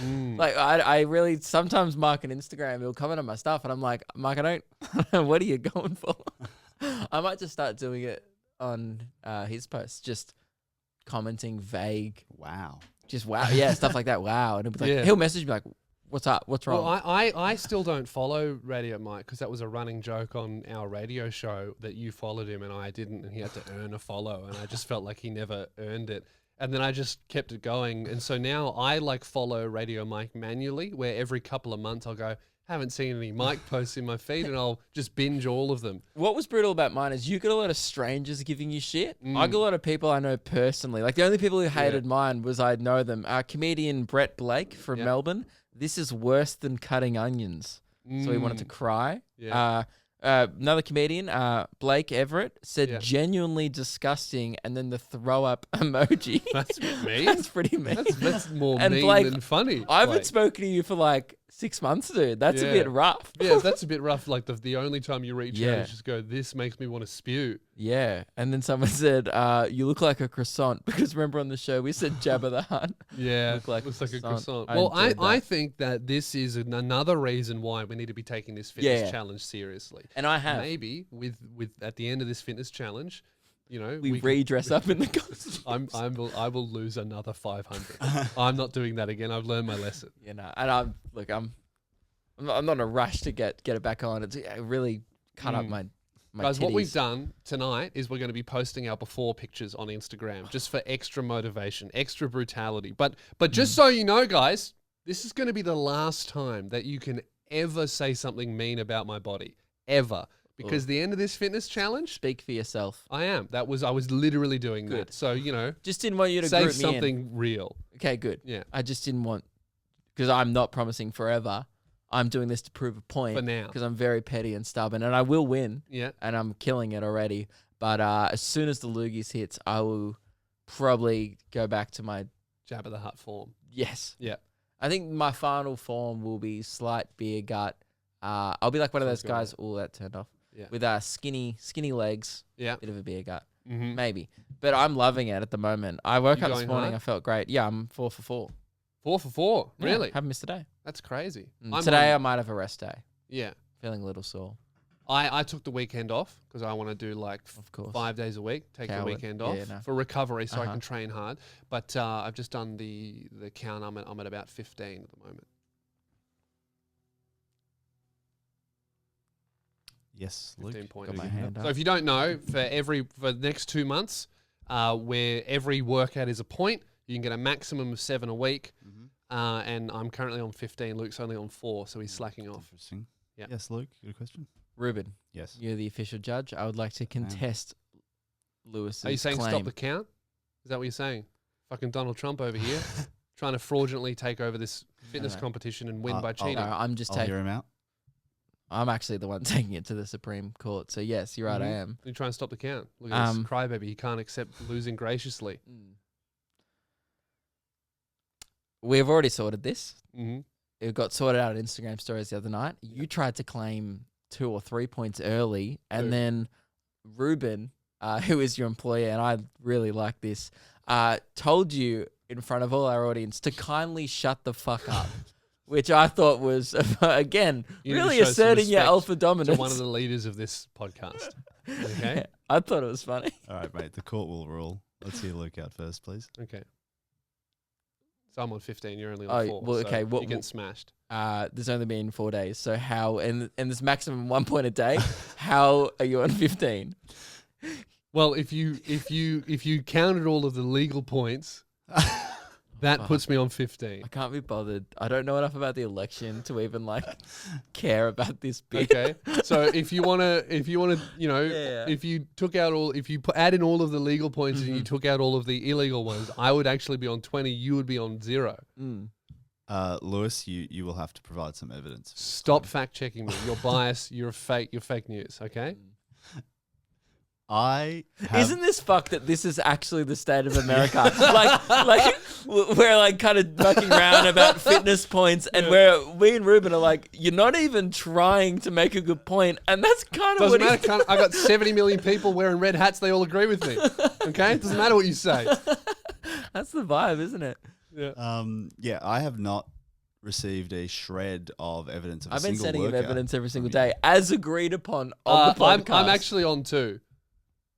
Like, I really, sometimes Mike on Instagram, he'll comment on my stuff and I'm like, Mike, I don't, what are you going for? I might just start doing it on his posts, just commenting vague. Wow. Just wow. Yeah, stuff like that. Wow. And he'll be like, he'll message me like, what's up? What's wrong? Well, I still don't follow Radio Mike because that was a running joke on our radio show that you followed him and I didn't, and he had to earn a follow, and I just felt like he never earned it. And then I just kept it going. And so now I like follow Radio Mike manually, where every couple of months I'll go, haven't seen any Mike posts in my feed, and I'll just binge all of them. What was brutal about mine is you got a lot of strangers giving you shit. I got a lot of people I know personally. Like the only people who hated mine was I know them. Comedian Brett Blake from Melbourne. This is worse than cutting onions. So he wanted to cry. Yeah. Another comedian, Blake Everett, said genuinely disgusting, and then the throw up emoji. That's mean. That's pretty mean. That's more and mean Blake, than funny. I haven't spoken to you for like 6 months, dude. That's a bit rough. Yeah, that's a bit rough. Like the only time you reach out is just go, this makes me want to spew. Yeah. And then someone said, you look like a croissant. Because remember on the show, we said Jabba the Hutt. Yeah, looks like a croissant. I Well, I think that this is another reason why we need to be taking this fitness challenge seriously. And I have. Maybe with at the end of this fitness challenge, you know, we redress up in the costume. I will lose another 500. I'm not doing that again. I've learned my lesson. You know, and I'm not in a rush to get it back on. It's really cut up my guys. titties. What we've done tonight is we're going to be posting our before pictures on Instagram just for extra motivation, extra brutality. But just so you know, guys, this is going to be the last time that you can ever say something mean about my body ever. Because the end of this fitness challenge, speak for yourself. I was literally doing that. So, you know, just didn't want you to say group me something in. real. Okay, good. Yeah. I just didn't want, because I'm not promising forever. I'm doing this to prove a point. For now. Because I'm very petty and stubborn, and I will win. Yeah. And I'm killing it already. But as soon as the loogies hits, I will probably go back to my Jabba the Hutt form. Yes. Yeah. I think my final form will be slight beer gut. I'll be like one of those guys. Oh, that turned off. Yeah. With skinny legs. Yeah. Bit of a beer gut. Mm-hmm. Maybe. But I'm loving it at the moment. I woke You up this going morning. hard? I felt great. Yeah, I'm 4 for 4. 4 for 4? Yeah, Really? haven't missed a day. That's crazy. Today I might have a rest day. Yeah. Feeling a little sore. I took the weekend off because I want to do like Of course. 5 days a week. Take the Coward. weekend off Yeah, no. for recovery so I can train hard. But I've just done the count. I'm at about 15 at the moment. Yes, Luke. 15 points. Got my hand So up. if you don't know, for the next 2 months, where every workout is a point, you can get a maximum of 7 a week. And I'm currently on 15. Luke's only on 4, so he's slacking off. Interesting. Yeah. Yes, Luke, good question. Ruben, Yes. you're the official judge. I would like to contest Lewis's Are you saying claim. stop the count? Is that what you're saying? Fucking Donald Trump over here, trying to fraudulently take over this fitness competition and win by cheating. No, I'm just I'll hear taking. him out. I'm actually the one taking it to the Supreme Court. So yes, you're right. I am. You try and stop the count. Look at this crybaby. He can't accept losing graciously. We've already sorted this. Mm-hmm. It got sorted out on Instagram stories the other night. You tried to claim 2 or 3 points early, and then Reuben, who is your employer, and I really like this, told you in front of all our audience to kindly shut the fuck up, which I thought was, again, You need to really show some asserting your respect alpha dominance. to one of the leaders of this podcast. Okay. Yeah, I thought it was funny. All right, mate. The court will rule. Let's hear Luke out first, please. Okay. So I'm on 15. You're only on 4. Well, so okay. you're getting smashed. There's only been 4 days. So how, and there's maximum 1 point a day. How are you on 15? Well, if you counted all of the legal points, that puts me on 15. I can't be bothered. I don't know enough about the election to even care about this bit. Okay, so if you wanna, Yeah. if you took out add in all of the legal points and you took out all of the illegal ones, I would actually be on 20. You would be on 0. Lewis, you will have to provide some evidence. Stop fact checking me. You're biased. You're fake news. Okay. Isn't this fucked that this is actually the state of America? We're kind of mucking around about fitness points, and we and Reuben are you're not even trying to make a good point, and that's kind of Doesn't what matter. I got 70 million people wearing red hats. They all agree with me. Okay. It doesn't matter what you say. That's the vibe, isn't it? Yeah. I have not received a shred of evidence of I've a been single sending him workout evidence every single from you. day, as agreed upon on the podcast. I'm actually on 2.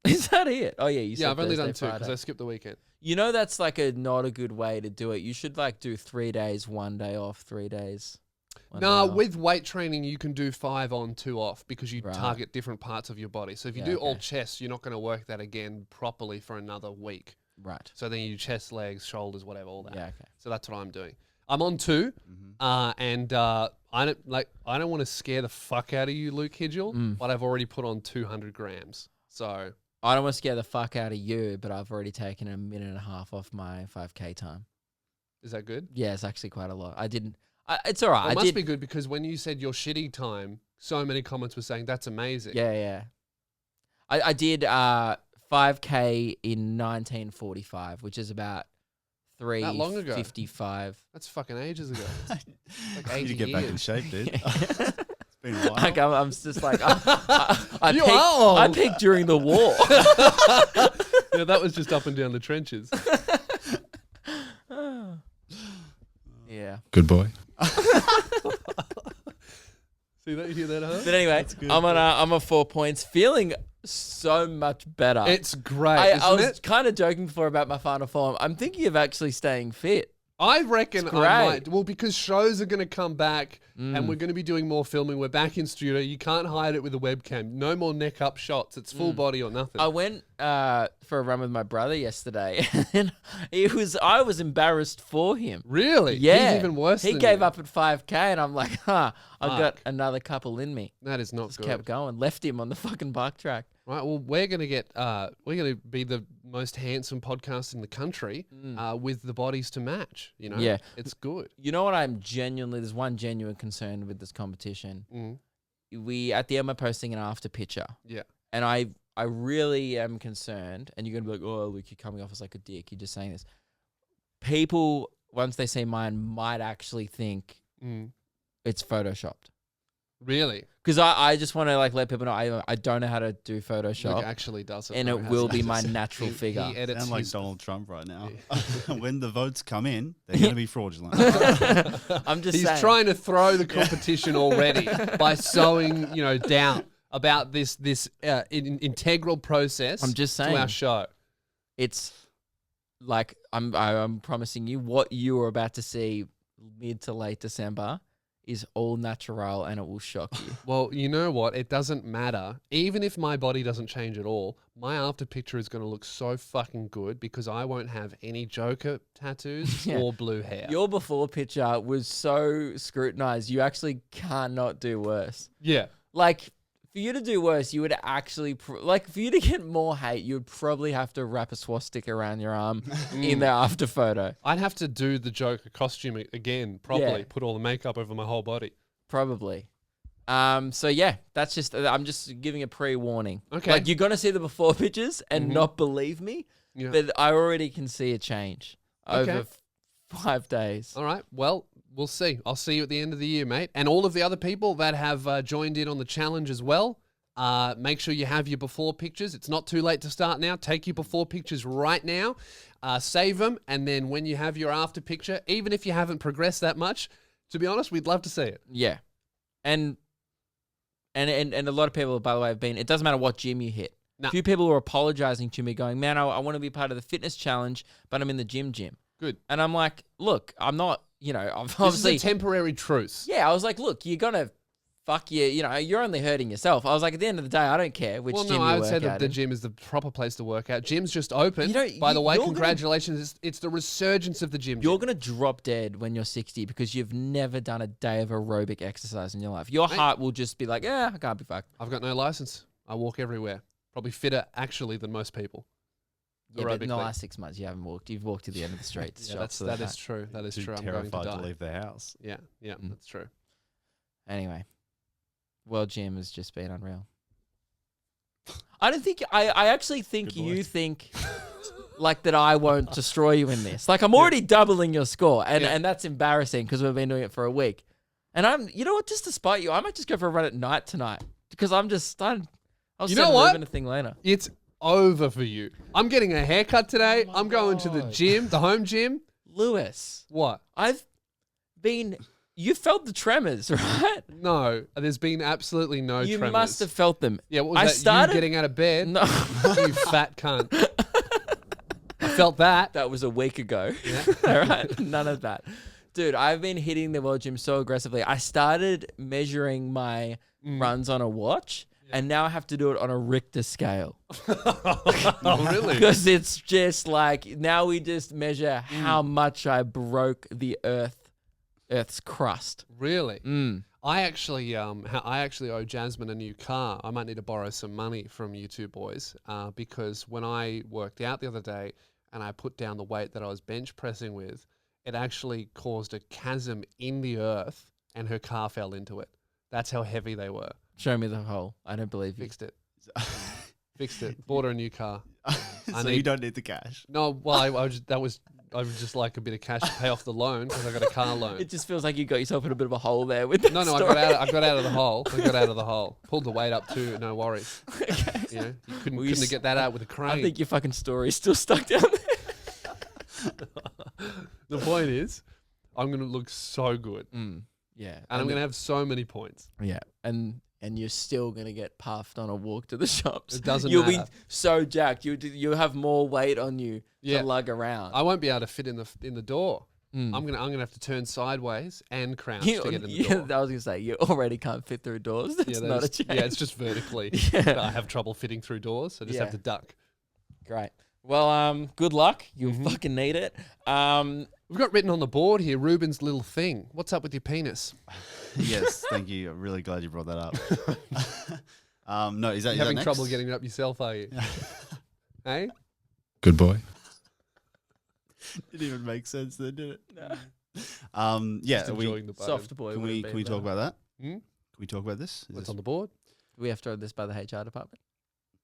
Is that it? Oh yeah, you said Yeah, I've only done Thursday, 2 because Friday. I skipped the weekend. You know that's not a good way to do it. You should do 3 days, 1 day off, 3 days. No, with weight training, you can do 5 on, 2 off because you Right. target different parts of your body. So if you Yeah, do all okay. chest, you're not going to work that again properly for another week. Right. So then you do chest, legs, shoulders, whatever, all that. Yeah, okay. So that's what I'm doing. I'm on 2, and I don't want to scare the fuck out of you, Luke Hidgel, but I've already put on 200 grams. So I don't want to scare the fuck out of you, but I've already taken a minute and a half off my 5K time. is that good? Yeah, it's actually quite a lot. I didn't. It's all right. Well, it I must did. be good because when you said your shitty time, so many comments were saying that's amazing. Yeah. I did 5K in 1945, which is about That long ago? 3:55. That's fucking ages ago. Like You 80 need to get back in years. shape, dude. It's been a while. I'm just I You peaked, are old. I peaked during the war. Yeah, that was just up and down the trenches. Yeah. Good boy. See that? You hear that, huh? But anyway, good. I'm on 4 points, feeling so much better. It's great, I isn't was it? kind of joking before about my final form. I'm thinking of actually staying fit. I reckon It's I great. might. Well, because shows are going to come back and we're going to be doing more filming. We're back in studio. You can't hide it with a webcam. No more neck up shots. It's full body or nothing. I went for a run with my brother yesterday, and I was embarrassed for him. Really? Yeah, He's even worse He than gave you. up at 5K, and I'm like, I've got Fuck. another couple in me. That is not Just good. kept going, left him on the fucking bike track. Right. Well, we're going to get. We're going to be the most handsome podcast in the country with the bodies to match. You know. Yeah. It's good. You know what? There's one genuine concern with this competition. We at the end we're posting an after picture. Yeah. And I really am concerned, and you're gonna be like, oh, Luke, you're coming off as like a dick. You're just saying this. People, once they see mine, might actually think it's photoshopped. Really? Because I just want to let people know I don't know how to do Photoshop, Luke actually does it. and though, it will be hasn't my he? natural figure. He edits Sound like his- Donald Trump right now. When the votes come in, they're going to be fraudulent. I'm just He's saying. trying to throw the competition already by sowing, doubt about this integral process. I'm just to saying. our show. It's like I'm promising you what you are about to see mid to late December is all natural and it will shock you. Well, you know what? It doesn't matter. Even if my body doesn't change at all, my after picture is going to look so fucking good because I won't have any Joker tattoos Yeah. or blue hair. Your before picture was so scrutinized, you actually cannot do worse. Yeah. Like, for you to do worse, you would actually, like, for you to get more hate, you would probably have to wrap a swastika around your arm in the after photo. I'd have to do the Joker costume again properly, Yeah. put all the makeup over my whole body. Probably. So yeah, that's just, I'm just giving a pre-warning. Okay. Like, you're going to see the before pictures and not believe me, Yeah. but I already can see a change over Okay. 5 days. All right. Well, we'll see. I'll see you at the end of the year, mate. And all of the other people that have joined in on the challenge as well, make sure you have your before pictures. It's not too late to start now. Take your before pictures right now. Save them. And then when you have your after picture, even if you haven't progressed that much, to be honest, we'd love to see it. Yeah. And a lot of people, by the way, have been, it doesn't matter what gym you hit. No. A few people were apologizing to me going, man, I want to be part of the fitness challenge, but I'm in the gym. Good. And I'm like, look, I'm not, I'm This is obviously, a temporary truce. yeah, I was like, look, you're going to fuck you, you're only hurting yourself. I was like, at the end of the day, I don't care which Well, gym no, you I would work say that out the in. gym is the proper place to work out. Gym's just open. By the way, you're gonna- congratulations. It's the resurgence of the gym. You're going to drop dead when you're 60 because you've never done a day of aerobic exercise in your life. Your heart will just be like, I can't be fucked. I've got no license. I walk everywhere. Probably fitter, actually, than most people. Yeah, but in the Aerobically. last 6 months, you haven't walked. You've walked to the end of the street. Yeah, that is true. That is Too true. I'm going to terrified die. to leave the house. Yeah, that's true. Anyway, World Gym has just been unreal. I don't think I actually think Good you boys. think like that I won't destroy you in this. Like, I'm already doubling your score, and Yeah. and that's embarrassing because we've been doing it for a week. And you know what? Just to spite you, I might just go for a run at night tonight because I'm just stunned. I'll You send know what? Reuben a thing later. It's over for you. I'm getting a haircut today. I'm going to the God. gym, the home gym. Lewis, What? you felt the tremors, right? No, there's been absolutely no You tremors. must have felt them. Yeah, what was I that? started You getting out of bed? No. You fat cunt. I felt that. That was a week ago. All right. None of that. Dude, I've been hitting the World Gym so aggressively. I started measuring my runs on a watch, and now I have to do it on a Richter scale. Oh, really? Because it's just like, now we just measure how much I broke the Earth's crust. Really? I actually owe Jasmine a new car. I might need to borrow some money from you two boys because when I worked out the other day and I put down the weight that I was bench pressing with, it actually caused a chasm in the earth and her car fell into it. That's how heavy they were. Show me the hole. I don't believe you. Fixed it. Fixed it. Bought her a new car. So you don't need the cash. No, well, I would just like a bit of cash to pay off the loan because I got a car loan. It just feels like you got yourself in a bit of a hole there with that No, I story. got out of the hole. I got out of the hole. Pulled the weight up too. No worries. Okay. You know, you couldn't Well, you get that out with a crane. I think your fucking story is still stuck down there. The point is, I'm gonna look so good, Yeah. and I'm gonna have so many points. Yeah, and you're still gonna get puffed on a walk to the shops. It doesn't You'll matter. be so jacked. You have more weight on you Yeah. to lug around. I won't be able to fit in the door. I'm gonna have to turn sideways and crouch to get in the door. I was gonna say you already can't fit through doors. That's that not a is- change. yeah, it's just vertically. Yeah. that I have trouble fitting through doors. So I just Yeah. have to duck. Great. Well, good luck. You'll fucking need it. We've got written on the board here, Reuben's little thing. What's up with your penis? Yes, thank you. I'm really glad you brought that up. No, is that You're having next? trouble getting it up yourself, are you? Hey? Good boy. Didn't even make sense then, did it? No. Yeah, Just are we, enjoying the bone. Soft boy. can would we have can we been talk better. about that? Hmm? Can we talk about this? Is What's this- on the board? Do we have to throw this by the HR department?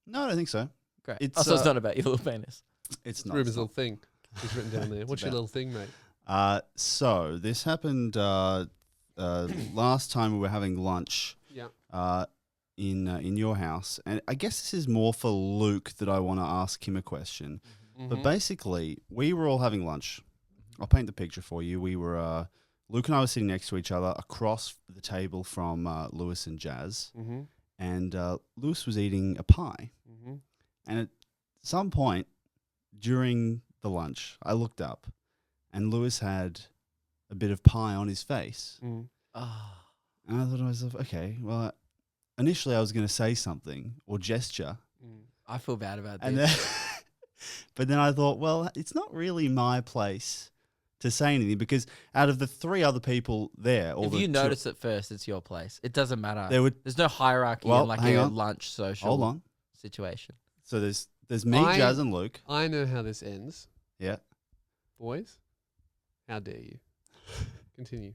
No, I don't think so. Great. It's, So it's uh, not about your little penis. It's not. Reuben's it's not. little thing. It's written down there. What's your about- little thing, mate? So this happened last time we were having lunch Yeah. in your house, and I guess this is more for Luke that I want to ask him a question. But basically, we were all having lunch. I'll paint the picture for you. We were Luke and I were sitting next to each other across the table from Lewis and Jazz, Mm-hmm. and Lewis was eating a pie. Mm-hmm. And at some point during the lunch, I looked up, and Lewis had a bit of pie on his face. Mm. Oh. And I thought to myself, okay, well, initially I was going to say something or gesture. I feel bad about this. And then, but then I thought, well, it's not really my place to say anything because out of the 3 other people there, if you notice it first, it's your place. It doesn't matter. There's no hierarchy in like a lunch social situation. So there's me, Jazz, and Luke. I know how this ends. Yeah. Boys, how dare you? Continue.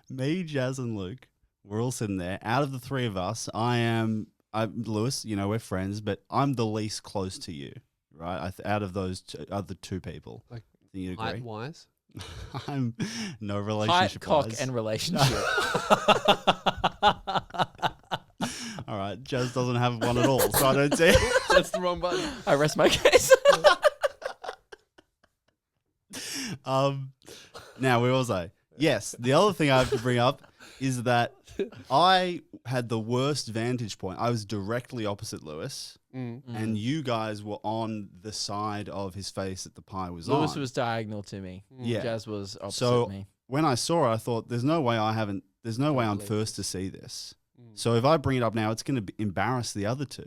Me, Jazz, and Luke, we're all sitting there. Out of the 3 of us, I'm Lewis, we're friends, but I'm the least close to you, right? Out of those other 2 people. Like, you agree? height-wise? I'm no relationship. Height, cock, and relationship. All right, Jazz doesn't have one at all, so I don't see it. That's the wrong button. I rest my case. Now, we all say, yes, the other thing I have to bring up is that I had the worst vantage point. I was directly opposite Lewis, and you guys were on the side of his face that the pie was on. Lewis was diagonal to me. Yeah. Jazz was opposite So me. when I saw it, I thought, there's no way I'm first to see this. So if I bring it up now, it's going to embarrass the other 2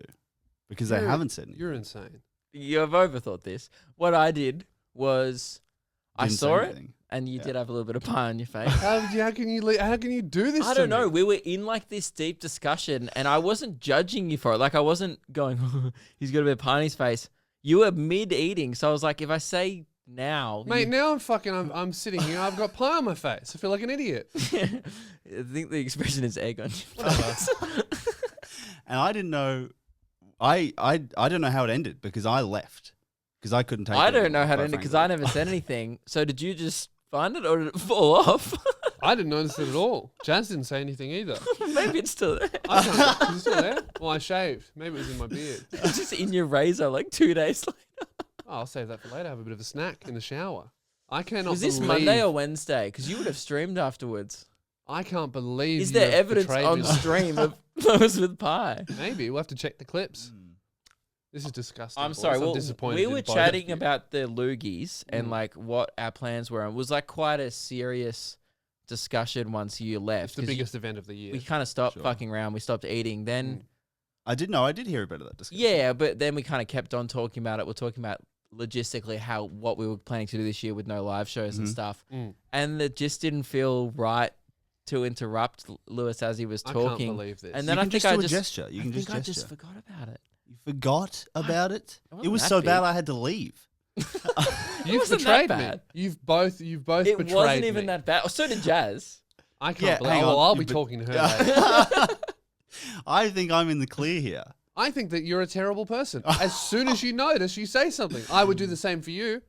because they haven't said anything. You're insane. You have overthought this. What I did was I saw it, anything. and you did have a little bit of pie on your face. How can you do this? I don't know. We were in like this deep discussion, and I wasn't judging you for it. Like I wasn't going, he's got a bit of pie on his face. You were mid-eating, so I was like, if I say now, mate, now I'm sitting here. I've got pie on my face. I feel like an idiot. I think the expression is egg on your face. And I didn't know. I don't know how it ended because I left because I couldn't take. I don't know how to end it because I never said anything. So did you just find it or did it fall off? I didn't notice it at all. Jazz didn't say anything either. Maybe it's still there. I don't know. Is it still there? Well, I shaved. Maybe it was in my beard. It's just in your razor like 2 days later. Oh, I'll save that for later. Have a bit of a snack in the shower. I cannot. Was this Monday or Wednesday? Because you would have streamed afterwards. I can't believe. Is there evidence on stream of those with pie? Maybe we'll have to check the clips. This is disgusting. I'm sorry. I'm disappointed. We were chatting about the loogies and like what our plans were. It was like quite a serious discussion once you left. It's the biggest event of the year. We kind of stopped fucking around. We stopped eating. Then I did know. I did hear about that discussion. Yeah, but then we kind of kept on talking about it. We're talking about logistically what we were planning to do this year with no live shows and stuff, and it just didn't feel right to interrupt Lewis as he was talking. I can't believe this. And then I think I just gesture. You can I gesture. just forgot about it. You forgot about it? It It was wasn't so that bad big. I had to leave. You've wasn't betrayed that me. bad. You've both It betrayed wasn't even me. that bad. Oh, so did Jazz. I can't Yeah, believe. hang Well, on. I'll You be bet- talking to her later. I think I'm in the clear here. I think that you're a terrible person. As soon as you notice, you say something. I would do the same for you.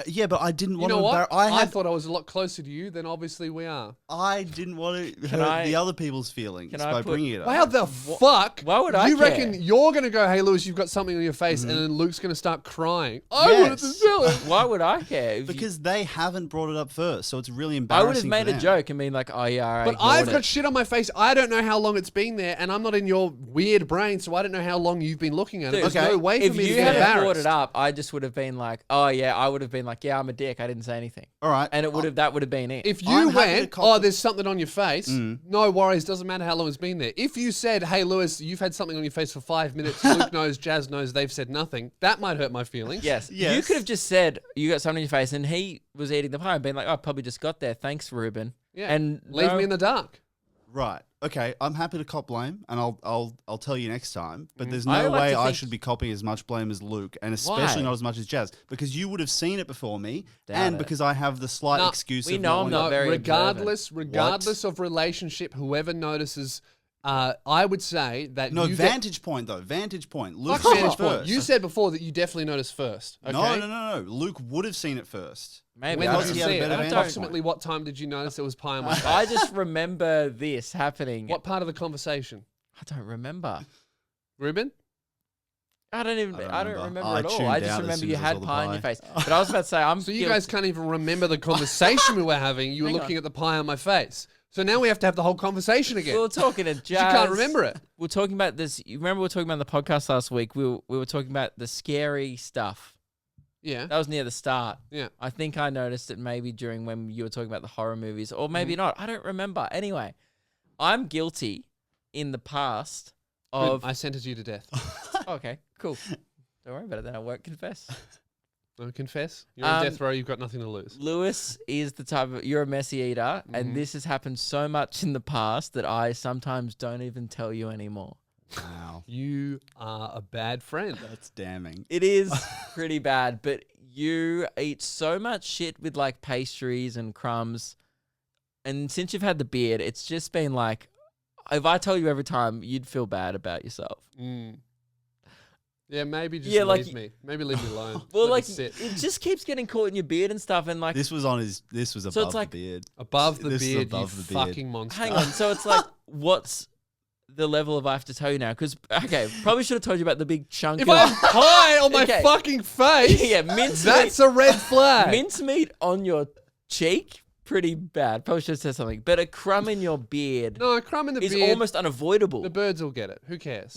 Yeah, but I didn't You want know to. what? I thought I was a lot closer to you than obviously we are. I didn't want to hurt I- the other people's feelings can I by put- bringing it up. How the fuck? why would I You care? reckon you're going to go, hey, Lewis, you've got something on your face, and then Luke's going to start crying. I Yes. wanted to tell him. Why would I care? If you- Because they haven't brought it up first, so it's really I embarrassing. would have made for a them. joke and been like, "Oh yeah, I But ignored I've it." got shit on my face. I don't know how long it's been there, and I'm not in your weird brain, so I don't know how long you've been looking at it. Dude, There's no way for if me to you get hadn't embarrassed. brought it up, I just would have been like, "Oh yeah," I would have been like, "Yeah, I'm a dick. I didn't say anything," All right. and that would have been it. If I'm you happy to went, cop oh, the- there's something on your face, no worries, doesn't matter how long it's been there. If you said, hey, Lewis, you've had something on your face for 5 minutes, Luke knows, Jazz knows, they've said nothing, that might hurt my feelings. Yes. Yes. You could have just said you got something on your face, and he was eating the pie and been like, "Oh, I probably just got there. Thanks, Reuben." Yeah. And Leave me in the dark. Right. Okay. I'm happy to cop blame, and I'll tell you next time. But there's I no like way to I think- should be copying as much blame as Luke, and especially Why? not as much as Jazz, because you would have seen it before me, Doubt and it. because I have the slight No, excuse we of know I'm wanting- not very regardless of relationship, whoever notices, I would say that No, you vantage point though. Vantage point. Luke Fuck saw it vantage point. first. You said before that you definitely noticed first. Okay? No. Luke would have seen it first. Maybe When I did Because you he had a see it? better vantage Approximately point. what time did you notice there was pie on my face? I just remember this happening. What part of the conversation? I don't remember. Reuben? I don't remember. remember I at all. tuned I out just as remember soon you as I saw had the pie on pie. your face. But I was about to say, I'm So you guilty. guys can't even remember the conversation we were having. You were Hang looking at the pie on my face. So now we have to have the whole conversation again. We were talking to Jazz. You can't remember it. We were talking about this. You remember we were talking about the podcast last week. We were talking about the scary stuff. Yeah. That was near the start. Yeah. I think I noticed it maybe during when you were talking about the horror movies, or maybe not. I don't remember. Anyway, I'm guilty in the past of. I sentenced you to death. Okay, cool. Don't worry about it. Then I won't confess. No, confess. You're on death row. You've got nothing to lose. Lewis is the type of you're a messy eater, and this has happened so much in the past that I sometimes don't even tell you anymore. Wow. You are a bad friend. That's damning. It is pretty bad, but you eat so much shit with like pastries and crumbs. And since you've had the beard, it's just been like, if I tell you every time, you'd feel bad about yourself. Yeah, maybe just leave me. Maybe leave me alone. Well, Let me like sit. it just keeps getting caught in your beard and stuff, and like This was above like- the beard. Above the This is beard, above you the beard. fucking monster. hang on. So it's like, what's the level of I have to tell you now? Because okay, probably should have told you about the big chunk. If of, I have pie on my Okay. fucking face, yeah, mincemeat. that's a red flag. Mincemeat on your cheek, pretty bad. Probably should have said something. But a crumb in your beard No, a crumb in the is beard. almost unavoidable. The birds will get it. Who cares?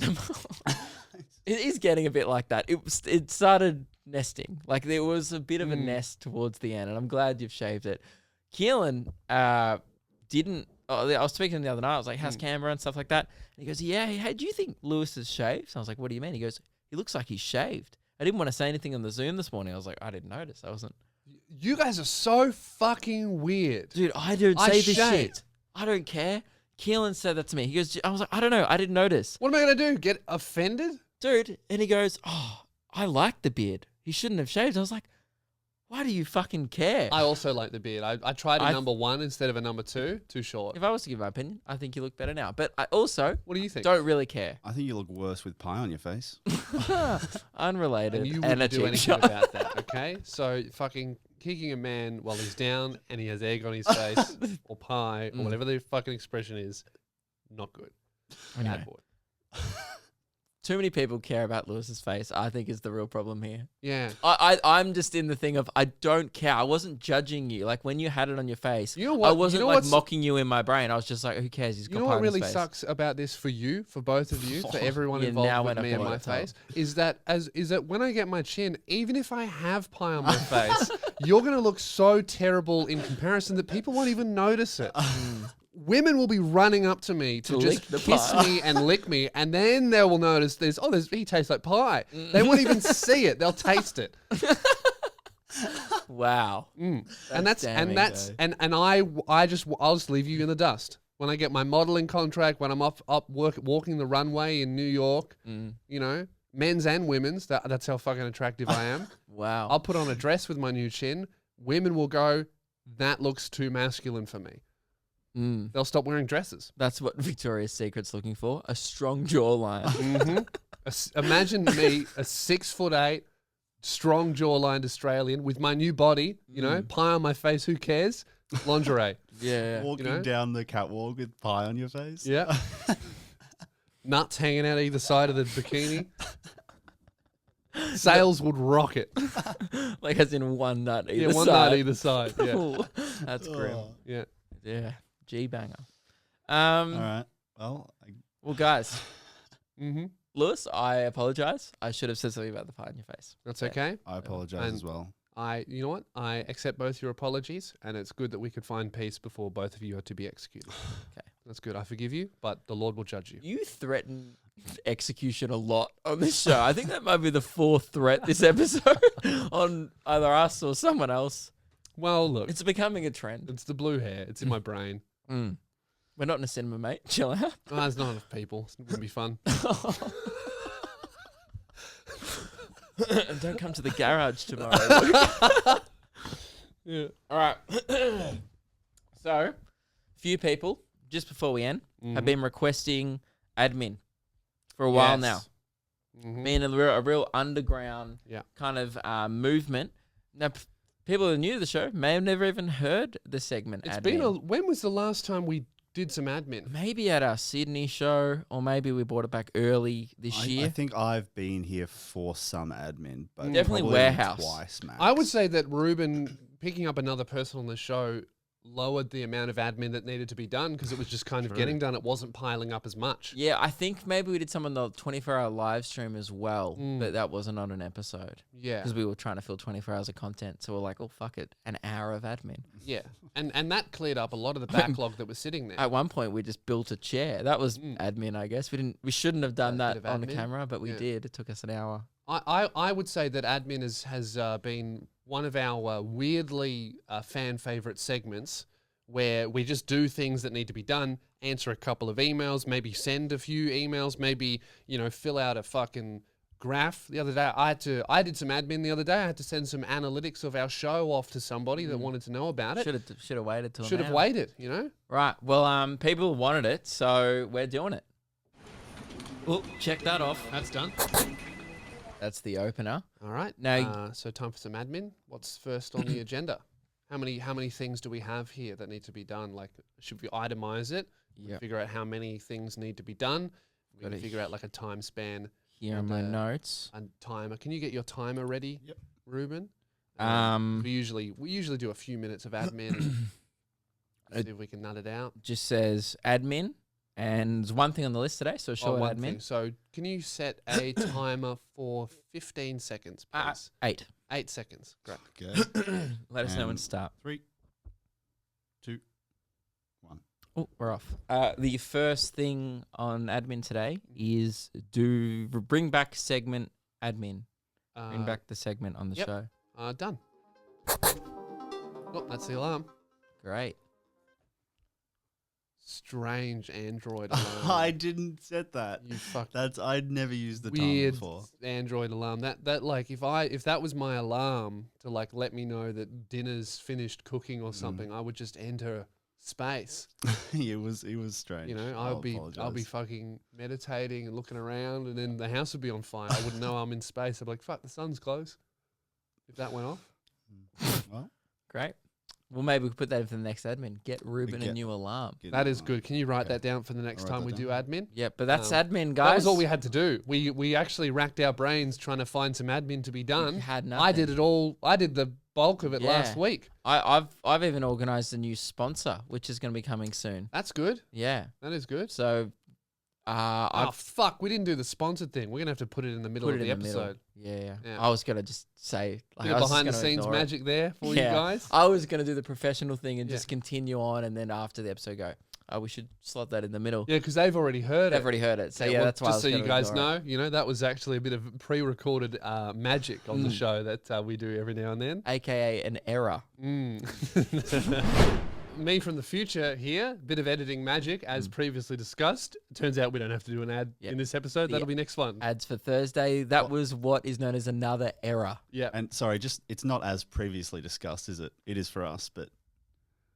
It is getting a bit like that. It started nesting. Like there was a bit of a nest towards the end, and I'm glad you've shaved it. Keelan didn't. Oh, I was speaking to him the other night. I was like, "How's Canberra and stuff like that?" And he goes, "Yeah, hey, do you think Lewis has shaved?" So I was like, "What do you mean?" He goes, "He looks like he's shaved." I didn't want to say anything on the Zoom this morning. I was like, "I didn't notice. I wasn't." You guys are so fucking weird. Dude, I don't I say this shave. shit. I don't care. Keelan said that to me. He goes, I was like, I don't know. I didn't notice. What am I gonna do? Get offended? Dude, and he goes, "Oh, I like the beard. He shouldn't have shaved." I was like, why do you fucking care? I also like the beard. I tried a I- number 1 instead of a number 2. Too short. If I was to give my opinion, I think you look better now. But I also What do you think? don't really care. I think you look worse with pie on your face. Unrelated. And you and wouldn't a do cheap anything shot. about that, okay? So fucking kicking a man while he's down and he has egg on his face or pie or whatever the fucking expression is, not good. Anyway. Bad boy. Too many people care about Lewis's face, I think, is the real problem here. Yeah. I'm just in the thing of I don't care. I wasn't judging you. Like when you had it on your face, You know what- I wasn't you know like what's- mocking you in my brain. I was just like, who cares? He's got You know pie what on his really face. sucks about this for you, for both of you, for everyone Yeah, now involved we're with not me and gonna my tell. face, is that when I get my chin, even if I have pie on my face, you're gonna look so terrible in comparison that people won't even notice it. Women will be running up to me to lick just the kiss pie. me and lick me, and then they will notice he tastes like pie. They won't even see it; they'll taste it. Wow. And damning, I'll just leave you in the dust. When I get my modeling contract, when I'm walking the runway in New York, you know, men's and women's, that's how fucking attractive I am. Wow. I'll put on a dress with my new chin. Women will go, that looks too masculine for me. They'll stop wearing dresses. That's what Victoria's Secret's looking for. A strong jawline. Imagine me, a 6'8", strong jawlined Australian with my new body, you know, pie on my face, who cares? Lingerie. Yeah. Walking down the catwalk with pie on your face. Yeah. Nuts hanging out either side of the bikini. Sales would rocket. Like as in one nut either Yeah, one side. nut either side. Yeah. Ooh, that's grim. Yeah. Yeah. G-banger. All right. Well, Well, guys. Mm-hmm. Lewis, I apologize. I should have said something about the pie in your face. That's okay. I apologize And as well. You know what? I accept both your apologies, and it's good that we could find peace before both of you are to be executed. Okay. That's good. I forgive you, but the Lord will judge you. You threaten execution a lot on this show. I think that might be the 4th threat this episode on either us or someone else. Well, look, It's becoming a trend. it's the blue hair. It's in my brain. We're not in a cinema, mate. Chill out. Oh, there's not enough people. It wouldn't be fun. And don't come to the garage tomorrow. Yeah. All right. So, few people, just before we end, have been requesting admin for a while now. Being a real underground kind of movement. Now, people who are new to the show may have never even heard the segment It's admin. been when was the last time we did some admin? Maybe at our Sydney show, or maybe we brought it back early this year. I think I've been here for some admin, but Definitely probably warehouse. twice, max. I would say that Reuben picking up another person on the show lowered the amount of admin that needed to be done because it was just kind of getting done. It wasn't piling up as much. Yeah, I think maybe we did some on the 24-hour live stream as well, but that wasn't on an episode. Yeah. Because we were trying to fill 24 hours of content. So we're like, oh, fuck it, an hour of admin. Yeah. And that cleared up a lot of the backlog that was sitting there. At one point, we just built a chair. That was admin, I guess. We shouldn't have done Bit that of on the admin. camera, but we did. It took us an hour. I would say that admin has been one of our weirdly fan favorite segments where we just do things that need to be done, answer a couple of emails, maybe send a few emails, maybe, fill out a fucking graph. The other day, I did some admin the other day. I had to send some analytics of our show off to somebody that wanted to know about it. Should have waited till Should have now. waited, Right. Well, people wanted it, so we're doing it. Well, check that off. That's done. That's the opener. All right. Now, So time for some admin. What's first on the agenda? How many things do we have here that need to be done? Like, should we itemize it? Yep. Figure out how many things need to be done. We Got can it. figure out like a time span Here are and, my notes. and timer. Can you get your timer ready, Yep. Reuben? We usually do a few minutes of admin and see if we can nut it out. Just says admin, and there's one thing on the list today, so show one admin. thing. So can you set a timer for 15 seconds, please? 8. 8 seconds. Great. Okay. Let us know when And to start. 3, 2, 1. Oh, we're off. The first thing on admin today is bring back segment admin. Bring back the segment on the yep. show. Done. Oh, that's the alarm. Great. Strange Android alarm. I didn't set that. You fuck. I'd never used the time Weird before. Android alarm. That like if that was my alarm to like let me know that dinner's finished cooking or something, I would just enter space. it was strange. I'll be fucking meditating and looking around, and then the house would be on fire. I wouldn't know I'm in space. I'd be like, fuck, the sun's close. If that went off. Well, Great. Well, maybe we could put that in for the next admin. Get Reuben a new alarm. That is good. Can you write that down for the next I'll time write we that do down. admin? Yeah, but that's admin, guys. That was all we had to do. We actually racked our brains trying to find some admin to be done. You had I nothing. did it all. I did the bulk of it last Yeah. week. I've even organised a new sponsor, which is going to be coming soon. That's good. Yeah. That is good. So, Oh I've fuck! We didn't do the sponsored thing. We're gonna have to put it in the middle put of it the in the middle. episode. Yeah. Yeah. I was going to just say Bit of behind the scenes magic there for you guys. I was going to do the professional thing and Yeah. just continue on, and then after the episode go, oh, we should slot that in the middle. Yeah, because they've already heard They've it. already heard it. So, yeah, well, that's why I just was so you gonna guys ignore it. know, that was actually a bit of pre-recorded magic on the show that we do every now and then. AKA an error. Me from the future here, bit of editing magic as previously discussed. Turns out we don't have to do an ad Yep. in this episode. The That'll be next one. Ads for Thursday. That was what is known as another error. Yeah. And sorry, it's not as previously discussed, is it? It is for us, but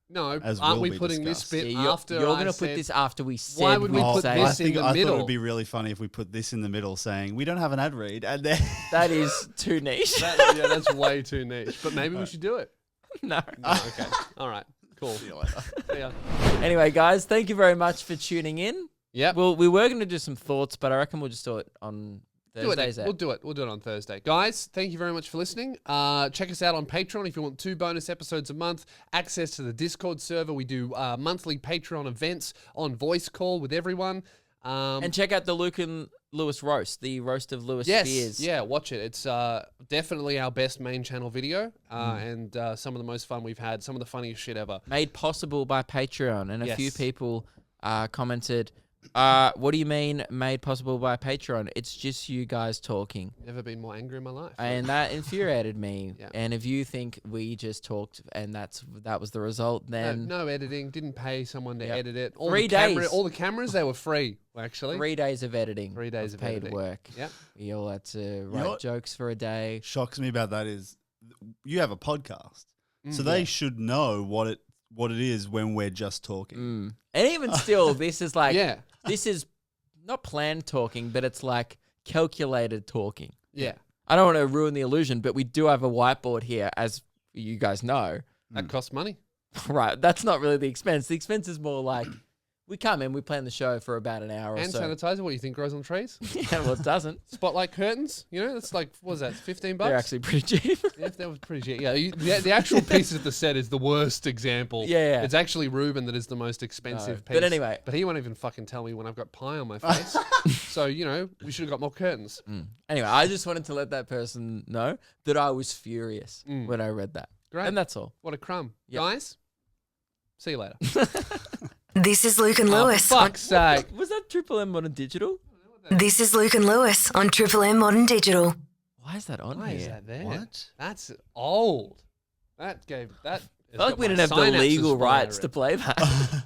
No, as aren't will we be putting discussed. this bit Yeah, after you're I going to said- put this after we said Why would we put say this it. in the I thought middle? it would be really funny if we put this in the middle, saying we don't have an ad read, and then That is too niche. Yeah, that's way too niche. But maybe we should do it. No. No, okay. All right. Cool. See you later. Anyway, guys, thank you very much for tuning in. Yep. Well, we were going to do some thoughts, but I reckon we'll just do it on Do it Thursdays. next. We'll do it. We'll do it on Thursday. Guys, thank you very much for listening. Check us out on Patreon if you want 2 bonus episodes a month, access to the Discord server. We do monthly Patreon events on voice call with everyone. And check out the Luke and Lewis roast, the roast of Lewis Yes, Spears. yeah, watch it. It's definitely our best main channel video and some of the most fun we've had, some of the funniest shit ever. Made possible by Patreon. And a few Yes. people commented, what do you mean made possible by Patreon? It's just you guys talking. Never been more angry in my life. And that infuriated me. Yeah. And if you think we just talked and that was the result, then No editing, didn't pay someone to Yep. edit it. 3 days. All the cameras, they were free, actually. 3 days of editing. 3 days of paid editing. work. Yep. We all had to write what? jokes for a day. shocks me about that is you have a podcast, so Mm. they should know what it is when we're just talking. And even still, this is like, Yeah. this is not planned talking, but it's like calculated talking. Yeah. I don't want to ruin the illusion, but we do have a whiteboard here, as you guys know. That costs money. Right. That's not really the expense. The expense is more like we come in, we plan the show for about an hour Hand or so. sanitizer, what do you think grows on trees? Yeah, well, it doesn't. Spotlight curtains, you know, that's like, what was that, $15? They're actually pretty cheap. Yeah, that was pretty cheap. Yeah, the actual piece of the set is the worst example. Yeah. It's actually Reuben that is the most expensive piece. But anyway. But he won't even fucking tell me when I've got pie on my face. So, you know, we should have got more curtains. Anyway, I just wanted to let that person know that I was furious when I read that. Great. And that's all. What a crumb. Yep. Guys, see you later. This is Luke and Lewis. For fuck's sake. Was that Triple M Modern Digital? This is Luke and Lewis on Triple M Modern Digital. Why is that on Why here? is that there? What? That's old. That gave that. I feel like we didn't have the legal rights to play that.